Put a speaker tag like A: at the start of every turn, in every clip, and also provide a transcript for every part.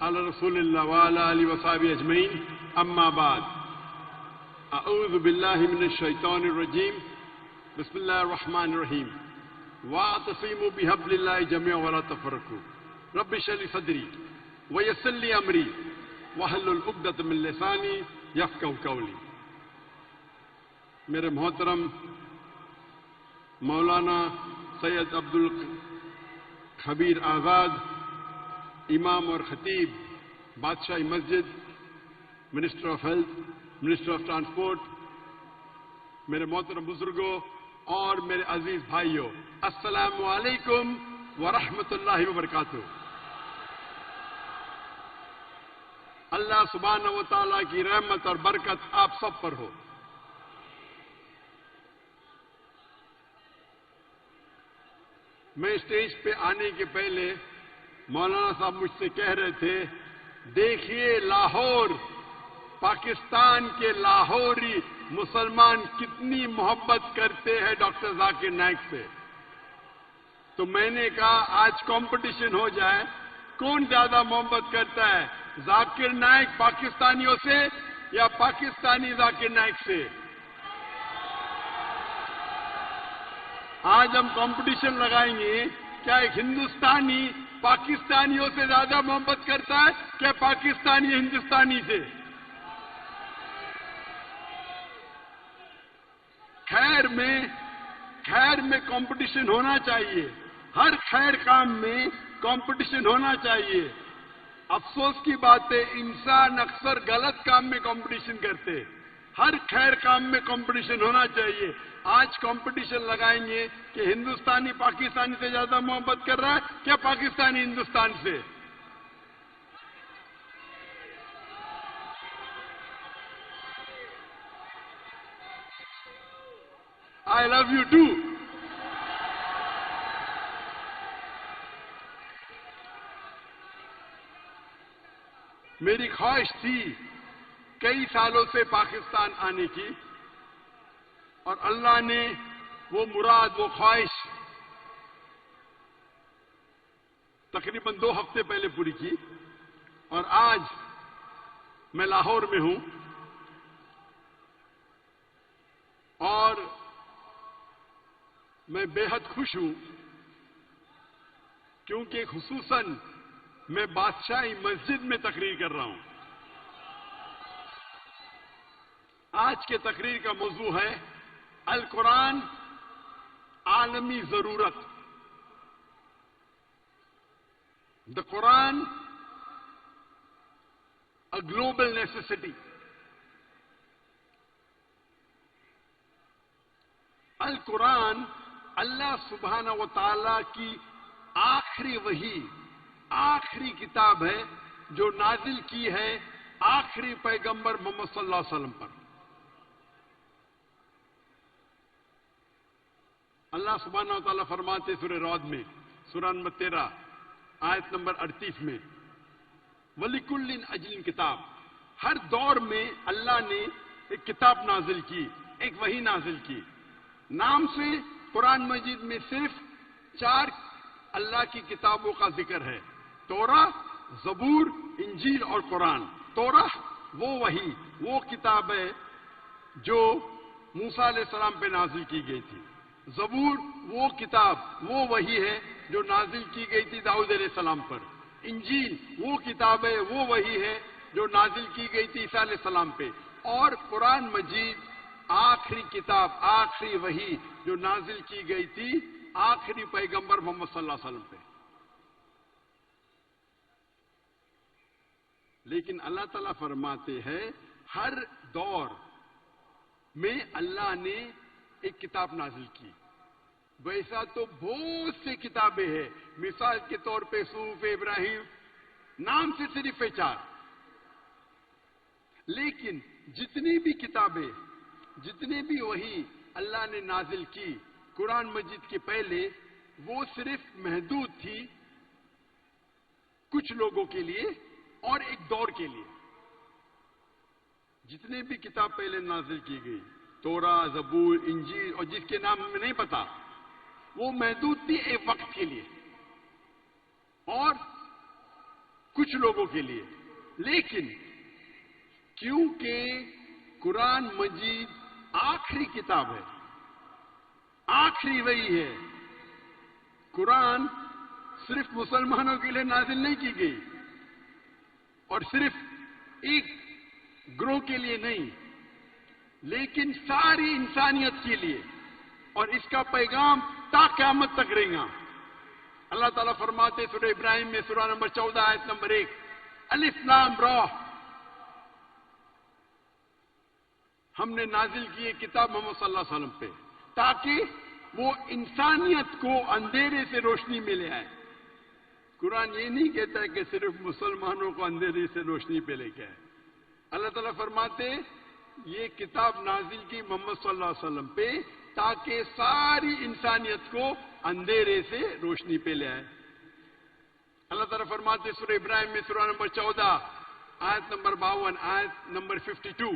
A: علی رسول اللہ وعلی آلہ وصحبہ اجمعین، اما بعد، اعوذ باللہ من الشیطان الرجیم، بسم اللہ الرحمن الرحیم، واعتصموا بحبل اللہ جميعا ولا تفرقوا، رب اشرح لي صدری ویسر لی امری واحلل عقدۃ من لسانی یفقہوا قولی۔ میرے محترم مولانا سید عبد الخبیر آزاد، امام اور خطیب بادشاہی مسجد، minister of health, minister of transport, میرے محترم بزرگوں اور میرے عزیز بھائیوں، السلام علیکم ورحمۃ اللہ وبرکاتہ۔ اللہ سبحانہ و تعالیٰ کی رحمت اور برکت آپ سب پر ہو۔ میں اسٹیج پہ آنے کے پہلے مولانا صاحب مجھ سے کہہ رہے تھے، دیکھیے لاہور، پاکستان کے لاہوری مسلمان کتنی محبت کرتے ہیں ڈاکٹر ذاکر نائک سے۔ تو میں نے کہا آج کمپٹیشن ہو جائے، کون زیادہ محبت کرتا ہے، ذاکر نائک پاکستانیوں سے یا پاکستانی ذاکر نائک سے؟ آج ہم کمپٹیشن لگائیں گے، کیا ایک ہندوستانی پاکستانیوں سے زیادہ محبت کرتا ہے کیا پاکستانی ہندوستانی سے؟ خیر میں کمپٹیشن ہونا چاہیے، ہر خیر کام میں کمپٹیشن ہونا چاہیے۔ افسوس کی بات ہے انسان اکثر غلط کام میں کمپٹیشن کرتے، ہر خیر کام میں کمپٹیشن ہونا چاہیے۔ آج کمپٹیشن لگائیں گے کہ ہندوستانی پاکستانی سے زیادہ محبت کر رہا ہے کیا پاکستانی ہندوستان سے؟ آئی لو یو ٹو۔ میری خواہش تھی کئی سالوں سے پاکستان آنے کی، اور اللہ نے وہ مراد، وہ خواہش تقریباً 2 ہفتے پہلے پوری کی، اور آج میں لاہور میں ہوں، اور میں بے حد خوش ہوں کیونکہ خصوصاً میں بادشاہی مسجد میں تقریر کر رہا ہوں۔ آج کے تقریر کا موضوع ہے القرآن عالمی ضرورت۔ The Quran a global necessity۔ القرآن اللہ سبحانہ و تعالی کی آخری وحی، آخری کتاب ہے جو نازل کی ہے آخری پیغمبر محمد صلی اللہ علیہ وسلم پر۔ اللہ سبحانہ و تعالیٰ فرماتے سورہ رعد میں، سورہ نمبر 13 آیت نمبر 38 میں، وَلِكُلٍّ أَجْلٍ کتاب، ہر دور میں اللہ نے ایک کتاب نازل کی، ایک وحی نازل کی۔ نام سے قرآن مجید میں صرف 4 اللہ کی کتابوں کا ذکر ہے، توراہ، زبور، انجیل اور قرآن۔ توراہ وہ وحی، وہ کتاب ہے جو موسیٰ علیہ السلام پہ نازل کی گئی تھی۔ زبور وہ کتاب، وہ وحی ہے جو نازل کی گئی تھی داؤد علیہ السلام پر۔ انجیل وہ کتاب ہے، وہ وحی ہے جو نازل کی گئی تھی عیسیٰ علیہ السلام پہ۔ اور قرآن مجید آخری کتاب، آخری وحی جو نازل کی گئی تھی آخری پیغمبر محمد صلی اللہ علیہ وسلم پہ۔ لیکن اللہ تعالیٰ فرماتے ہیں ہر دور میں اللہ نے ایک کتاب نازل کی۔ ویسا تو بہت سے کتابیں ہیں، مثال کے طور پہ صحف ابراہیم، نام سے صرف 4۔ لیکن جتنی بھی کتابیں، جتنے بھی وحی اللہ نے نازل کی قرآن مجید کے پہلے، وہ صرف محدود تھی کچھ لوگوں کے لیے اور ایک دور کے لیے۔ جتنے بھی کتاب پہلے نازل کی گئی، توراہ، زبور، انجیل اور جس کے نام ہمیں نہیں پتا، وہ محدود تھی ایک وقت کے لیے۔ اور کچھ لوگوں کے لیے. لیکن کیونکہ قرآن مجید آخری کتاب ہے, آخری وحی ہے, قرآن صرف مسلمانوں کے لیے نازل نہیں کی گئی اور صرف ایک گروہ کے لیے نہیں, لیکن ساری انسانیت کے لیے, اور اس کا پیغام تا قیامت تک رہے گا. اللہ تعالیٰ فرماتے سورہ ابراہیم میں سورہ نمبر 14 آیت نمبر 1, الف لام را, ہم نے نازل کی ہے کتاب محمد صلی اللہ علیہ وسلم پہ تاکہ وہ انسانیت کو اندھیرے سے روشنی میں لے آئے. قرآن یہ نہیں کہتا ہے کہ صرف مسلمانوں کو اندھیرے سے روشنی پہ لے کے آئے. اللہ تعالیٰ فرماتے یہ کتاب نازل کی محمد صلی اللہ علیہ وسلم پہ تاکہ ساری انسانیت کو اندھیرے سے روشنی پہ لے آئے. اللہ تعالیٰ فرماتے سورہ ابراہیم میں سورہ نمبر 14 آیت نمبر 52 آیت نمبر 52,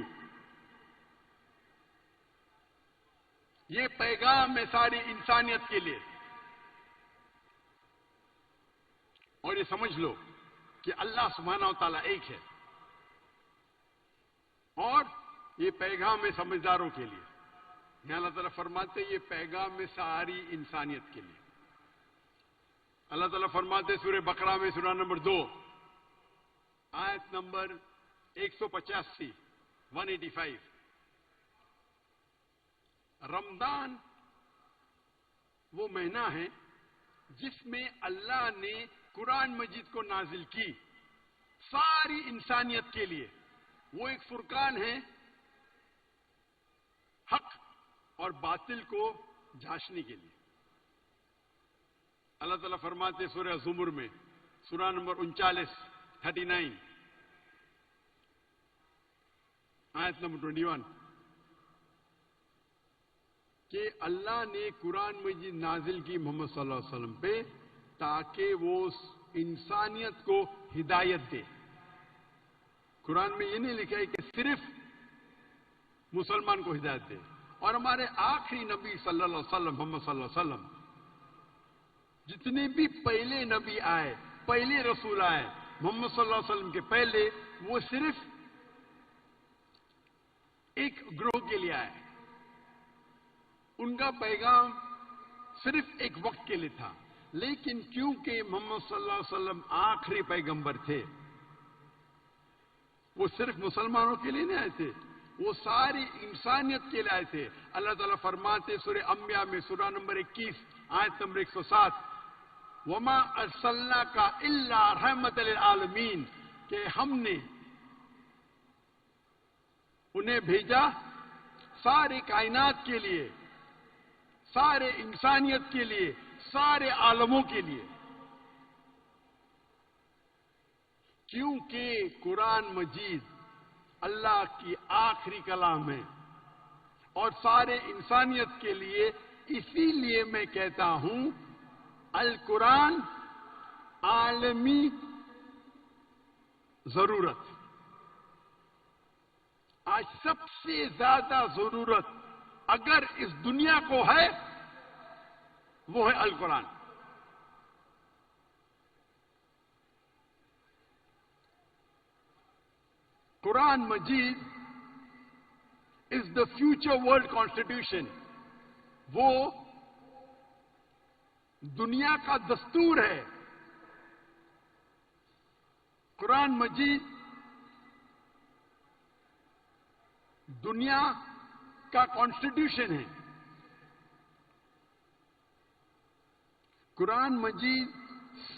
A: یہ پیغام ہے ساری انسانیت کے لیے. اور یہ سمجھ لو کہ اللہ سبحانہ و تعالیٰ ایک ہے, اور یہ پیغام ہے سمجھداروں کے لیے. یہاں اللہ تعالیٰ فرماتے یہ پیغام ہے ساری انسانیت کے لیے. اللہ تعالیٰ فرماتے سورہ بقرہ میں سورہ نمبر 2 آیت نمبر 185 185, رمضان وہ مہینہ ہے جس میں اللہ نے قرآن مجید کو نازل کی ساری انسانیت کے لیے. وہ ایک فرقان ہے حق اور باطل کو جھانسنے کے لیے. اللہ تعالیٰ فرماتے سورہ زمر میں سورہ نمبر 39 آیت نمبر 21 کہ اللہ نے قرآن مجید نازل کی محمد صلی اللہ علیہ وسلم پہ تاکہ وہ انسانیت کو ہدایت دے. قرآن میں یہ نہیں لکھا ہے کہ صرف مسلمان کو ہدایت دے. اور ہمارے آخری نبی صلی اللہ علیہ وسلم محمد صلی اللہ علیہ وسلم, جتنے بھی پہلے نبی آئے, پہلے رسول آئے محمد صلی اللہ علیہ وسلم کے پہلے, وہ صرف ایک گروہ کے لیے آئے. ان کا پیغام صرف ایک وقت کے لیے تھا. لیکن کیونکہ محمد صلی اللہ علیہ وسلم آخری پیغمبر تھے, وہ صرف مسلمانوں کے لیے نہیں آئے تھے, وہ ساری انسانیت کے لیے آئے تھے. اللہ تعالیٰ فرماتے سورہ انبیاء میں سورہ نمبر 21 آیت نمبر 107, وما ارسلناک الا رحمت للعالمین, کہ ہم نے انہیں بھیجا سارے کائنات کے لیے, سارے انسانیت کے لیے, سارے عالموں کے لیے. کیونکہ قرآن مجید اللہ کی آخری کلام ہے اور سارے انسانیت کے لیے. اسی لیے میں کہتا ہوں القرآن عالمی ضرورت. آج سب سے زیادہ ضرورت اگر اس دنیا کو ہے وہ ہے القرآن. قرآن مجید از دا فیوچر ورلڈ کانسٹیٹیوشن. وہ دنیا کا دستور ہے. قرآن مجید دنیا کا کانسٹیٹیوشن ہے. قرآن مجید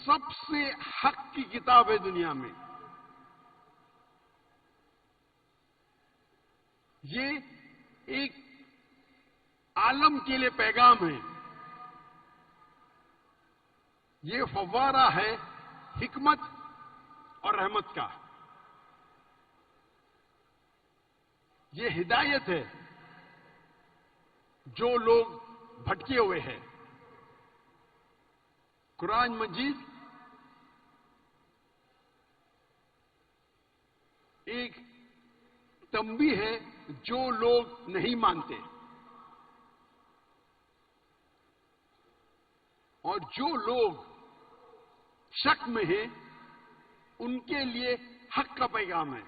A: سب سے حق کی کتاب ہے دنیا میں. یہ ایک عالم کے لیے پیغام ہے. یہ فوارہ ہے حکمت اور رحمت کا. یہ ہدایت ہے جو لوگ بھٹکے ہوئے ہیں. قرآن مجید ایک تنبیہ ہے جو لوگ نہیں مانتے, اور جو لوگ شک میں ہیں ان کے لیے حق کا پیغام ہے.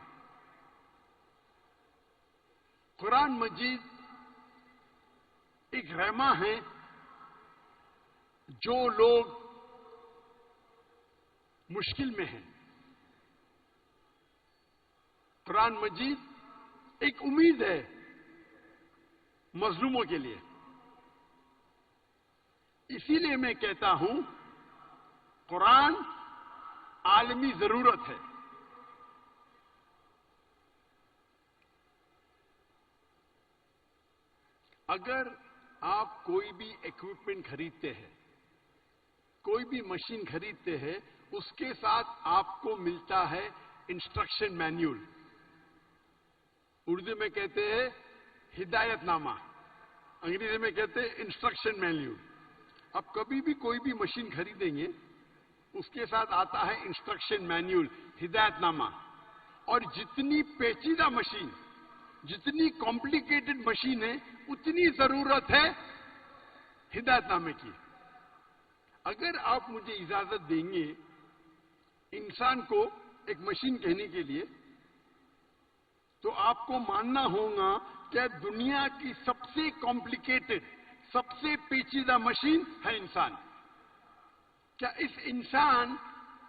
A: قرآن مجید ایک رحمہ ہے جو لوگ مشکل میں ہیں. قرآن مجید ایک امید ہے مظلوموں کے لیے. اسی لیے میں کہتا ہوں قرآن عالمی ضرورت ہے. اگر آپ کوئی بھی ایکوپمنٹ خریدتے ہیں، کوئی بھی مشین خریدتے ہیں، اس کے ساتھ آپ کو ملتا ہے انسٹرکشن مینیول. اردو میں کہتے ہیں ہدایت نامہ، انگریزی میں کہتے ہیں انسٹرکشن مینیول. اب کبھی بھی کوئی بھی مشین خریدیں گے، اس کے ساتھ آتا ہے انسٹرکشن مینیول، ہدایت نامہ. اور جتنی پیچیدہ مشین، جتنی کمپلیکیٹڈ مشین ہے، اتنی ضرورت ہے ہدایت نامے کی. اگر آپ مجھے اجازت دیں گے انسان کو ایک مشین کہنے کے لیے، تو آپ کو ماننا ہوگا کہ دنیا کی سب سے کمپلیکیٹڈ، سب سے پیچیدہ مشین ہے انسان. کیا اس انسان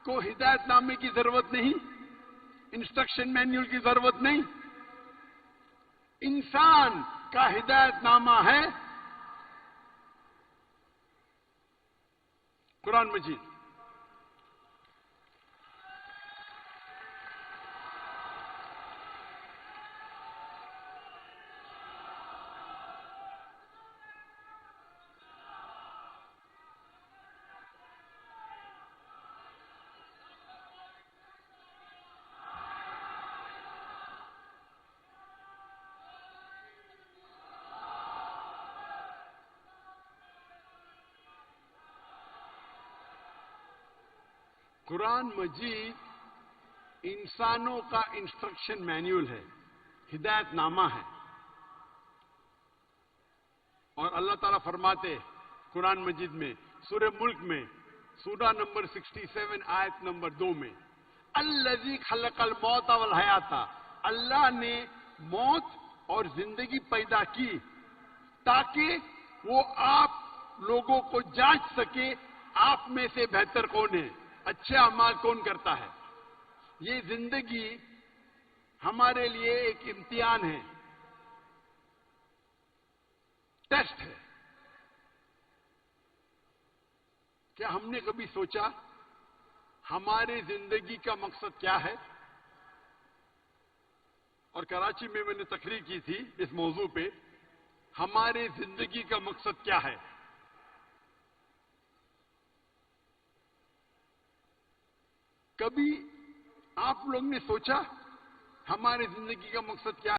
A: کو ہدایت نامے کی ضرورت نہیں؟ انسٹرکشن مینیول کی ضرورت نہیں؟ انسان کا ہدایت نامہ ہے قرآن مجید. قرآن مجید انسانوں کا انسٹرکشن مینیول ہے، ہدایت نامہ ہے. اور اللہ تعالیٰ فرماتے قرآن مجید میں سورہ ملک میں سورہ نمبر 67 آیت نمبر 2 میں، الذی خلق الموت والحیات، اللہ نے موت اور زندگی پیدا کی تاکہ وہ آپ لوگوں کو جانچ سکے آپ میں سے بہتر کون ہے، اچھے اعمال کون کرتا ہے. یہ زندگی ہمارے لیے ایک امتحان ہے، ٹیسٹ ہے. کیا ہم نے کبھی سوچا ہماری زندگی کا مقصد کیا ہے؟ اور کراچی میں نے تقریر کی تھی اس موضوع پہ، ہماری زندگی کا مقصد کیا ہے؟ کبھی آپ لوگ نے سوچا ہماری زندگی کا مقصد کیا ہے؟